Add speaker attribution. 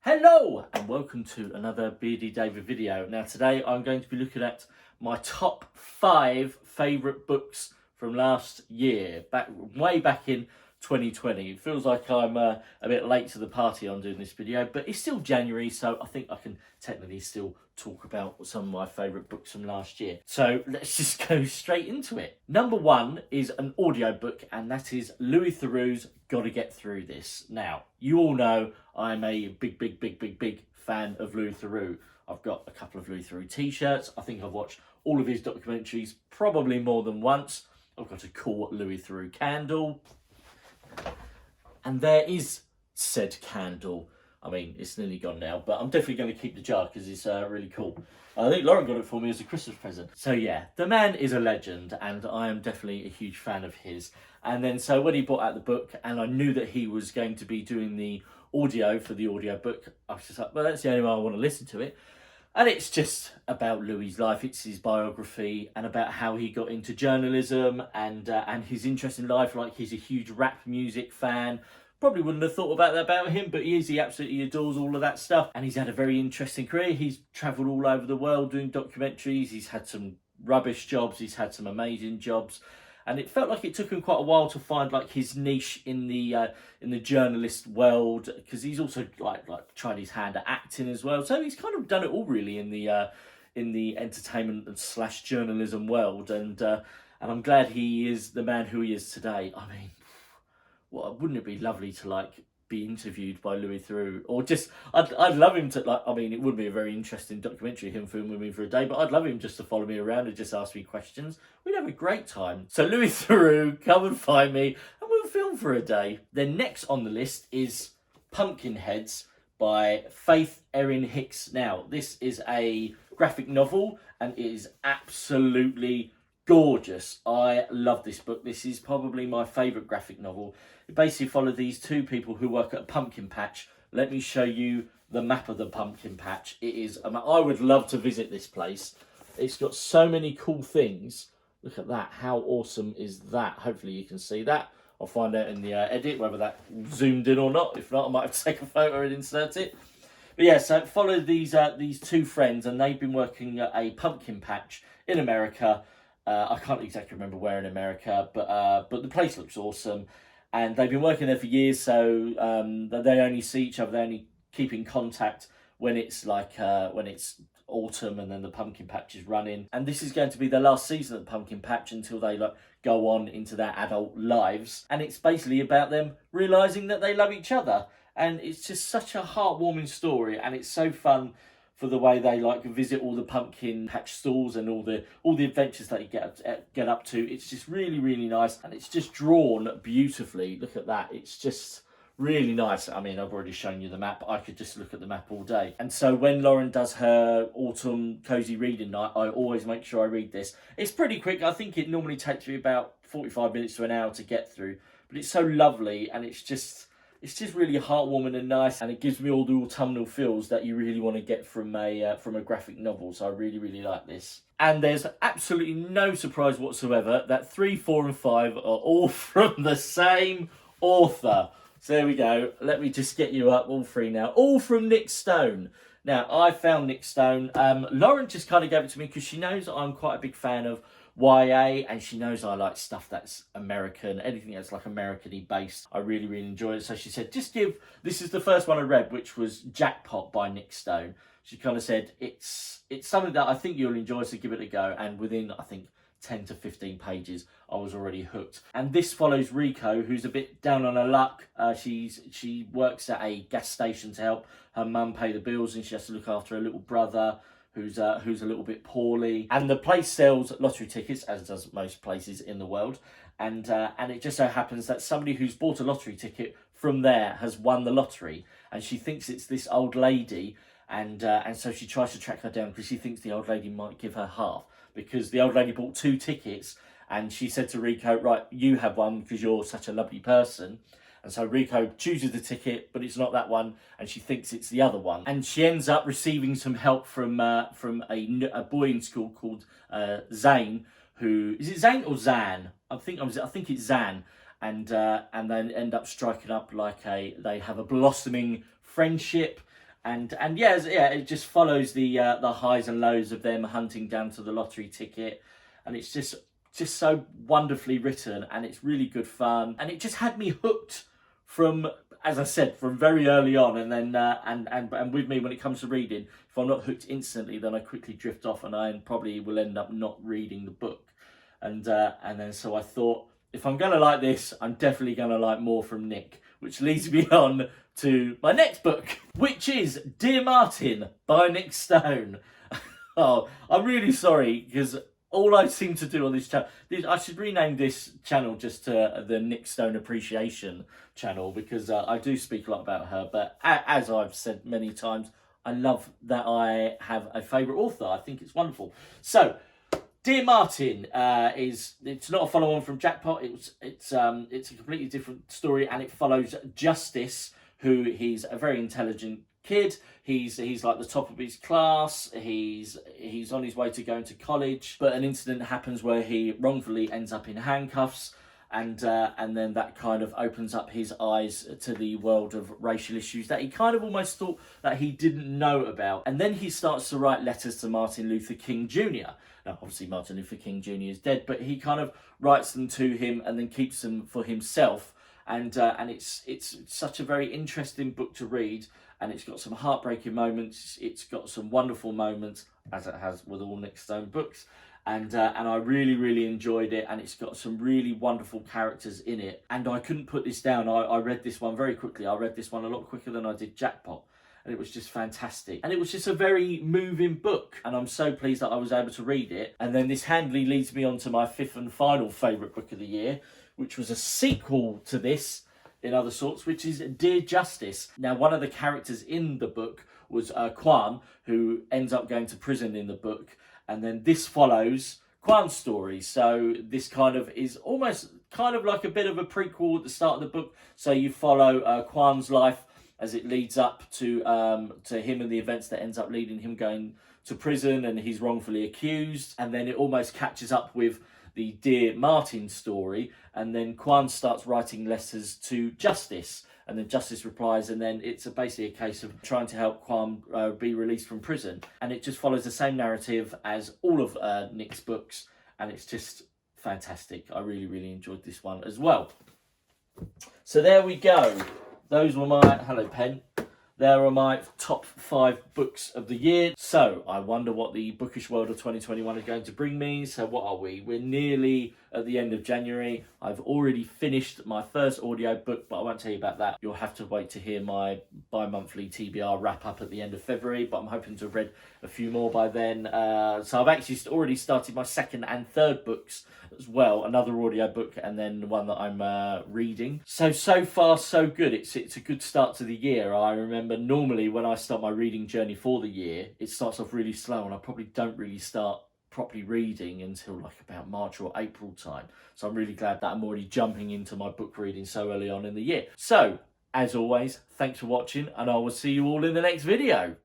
Speaker 1: Hello and welcome to another Beardy David video. Now today I'm going to be looking at my top 5 favourite books from last year, way back in 2020. It feels like I'm a bit late to the party on doing this video, but it's still January, so I think I can technically still talk about some of my favourite books from last year. So let's just go straight into it. Number 1 is an audiobook, and that is Louis Theroux's Gotta Get Through This. Now, you all know I'm a big fan of Louis Theroux. I've got a couple of Louis Theroux t-shirts. I think I've watched all of his documentaries probably more than once. I've got a cool Louis Theroux candle. And there is said candle. I mean, it's nearly gone now, but I'm definitely going to keep the jar because it's really cool. I think Lauren got it for me as a Christmas present. So yeah, the man is a legend and I am definitely a huge fan of his. And then so when he brought out the book and I knew that he was going to be doing the audio for the audiobook, I was just like, well, that's the only way I want to listen to it. And it's just about Louis' life. It's his biography and about how he got into journalism and his interest in life. Like, he's a huge rap music fan. Probably wouldn't have thought about that about him, but he absolutely adores all of that stuff. And he's had a very interesting career. He's travelled all over the world doing documentaries. He's had some rubbish jobs. He's had some amazing jobs. And it felt like it took him quite a while to find like his niche in the journalist world, because he's also like tried his hand at acting as well. So he's kind of done it all really in the entertainment / journalism world. And I'm glad he is the man who he is today. I mean, well, wouldn't it be lovely to like be interviewed by Louis Theroux, or just I'd love him to, like, I mean, it would be a very interesting documentary, him filming me for a day, but I'd love him just to follow me around and just ask me questions. We'd have a great time. So Louis Theroux, come and find me and we'll film for a day. Then next on the list is Pumpkinheads by Faith Erin Hicks. Now, this is a graphic novel and it is absolutely gorgeous. I love this book. This is probably my favourite graphic novel. It basically follows these two people who work at a pumpkin patch. Let me show you the map of the pumpkin patch. It is, I would love to visit this place. It's got so many cool things. Look at that. How awesome is that? Hopefully you can see that. I'll find out in the edit whether that zoomed in or not. If not, I might have to take a photo and insert it. But yeah, so it followed these two friends, and they've been working at a pumpkin patch in America. I can't exactly remember where in America, but the place looks awesome. And they've been working there for years, so they only see each other, they only keep in contact when it's like when it's autumn and then the pumpkin patch is running. And this is going to be their last season at the pumpkin patch until they like go on into their adult lives. And it's basically about them realising that they love each other. And it's just such a heartwarming story, and it's so fun for the way they like visit all the pumpkin patch stalls and all the adventures that you get up to. It's just really nice, and it's just drawn beautifully. Look at that. It's just really nice. I mean, I've already shown you the map. I could just look at the map all day. And so when Lauren does her autumn cozy reading night, I always make sure I read this. It's pretty quick. I think it normally takes me about 45 minutes to an hour to get through, but it's so lovely, and it's just really heartwarming and nice, and it gives me all the autumnal feels that you really want to get from a graphic novel. So I really like this. And there's absolutely no surprise whatsoever that 3, 4 and 5 are all from the same author. So there we go. Let me just get you up, all 3 now. All from Nick Stone. Now, I found Nick Stone. Lauren just kind of gave it to me because she knows I'm quite a big fan of YA, and she knows I like stuff that's American, anything that's like American-y based. I really enjoy it. So she said, just give, this is the first one I read, which was Jackpot by Nick Stone. She kind of said, it's something that I think you'll enjoy, so give it a go. And within, I think, 10 to 15 pages, I was already hooked. And this follows Rico, who's a bit down on her luck. She works at a gas station to help her mum pay the bills, and she has to look after her little brother, who's a little bit poorly. And the place sells lottery tickets, as does most places in the world. And it just so happens that somebody who's bought a lottery ticket from there has won the lottery, and she thinks it's this old lady. And so she tries to track her down because she thinks the old lady might give her half, because the old lady bought 2 tickets, and she said to Rico, right, you have one because you're such a lovely person. And so Rico chooses the ticket, but it's not that one, and she thinks it's the other one. And she ends up receiving some help from a boy in school called Zane, who, is it Zane or Zan? I think it's Zan. And then end up striking up like they have a blossoming friendship. And yeah, it just follows the highs and lows of them hunting down to the lottery ticket, and it's just so wonderfully written, and it's really good fun, and it just had me hooked from, as I said, from very early on. And then and with me, when it comes to reading, if I'm not hooked instantly, then I quickly drift off, and I probably will end up not reading the book. And then so I thought, if I'm going to like this, I'm definitely going to like more from Nick, which leads me on to my next book, which is Dear Martin by Nick Stone. Oh, I'm really sorry, because all I seem to do on this channel, I should rename this channel just to the Nick Stone Appreciation channel, because I do speak a lot about her. But as I've said many times, I love that I have a favourite author. I think it's wonderful. So, Dear Martin it's not a follow-on from Jackpot. It's a completely different story, and it follows Justice, who he's a very intelligent kid. He's like the top of his class. He's on his way to going to college, but an incident happens where he wrongfully ends up in handcuffs, and then that kind of opens up his eyes to the world of racial issues that he kind of almost thought that he didn't know about. And then he starts to write letters to Martin Luther King Jr. Now, obviously, Martin Luther King Jr. is dead, but he kind of writes them to him and then keeps them for himself. And it's such a very interesting book to read, and it's got some heartbreaking moments. It's got some wonderful moments, as it has with all Nick Stone books. And I really, really enjoyed it, and it's got some really wonderful characters in it. And I couldn't put this down. I read this one very quickly. I read this one a lot quicker than I did Jackpot. And it was just fantastic. And it was just a very moving book. And I'm so pleased that I was able to read it. And then this handily leads me on to my fifth and final favourite book of the year, which was a sequel to this in other sorts, which is Dear Justice. Now, one of the characters in the book was Kwan, who ends up going to prison in the book. And then this follows Kwan's story. So this kind of is almost kind of like a bit of a prequel at the start of the book. So you follow Kwan's life as it leads up to him and the events that ends up leading him going to prison, and he's wrongfully accused. And then it almost catches up with the Dear Martin story, and then Kwan starts writing letters to Justice, and then Justice replies, and then it's basically a case of trying to help Kwan be released from prison. And it just follows the same narrative as all of Nick's books, and it's just fantastic. I really, really enjoyed this one as well. So there we go. Those were my, hello pen, there are my top 5 books of the year. So I wonder what the bookish world of 2021 is going to bring me. So what are we? We're nearly at the end of January. I've already finished my first audio book, but I won't tell you about that. You'll have to wait to hear my bi-monthly TBR wrap up at the end of February, but I'm hoping to have read a few more by then. So I've actually already started my second and third books as well, another audio book and then one that I'm reading. So far so good. It's a good start to the year. I remember normally when I start my reading journey for the year, it starts off really slow, and I probably don't really start properly reading until like about March or April time. So I'm really glad that I'm already jumping into my book reading so early on in the year. So as always, thanks for watching, and I will see you all in the next video.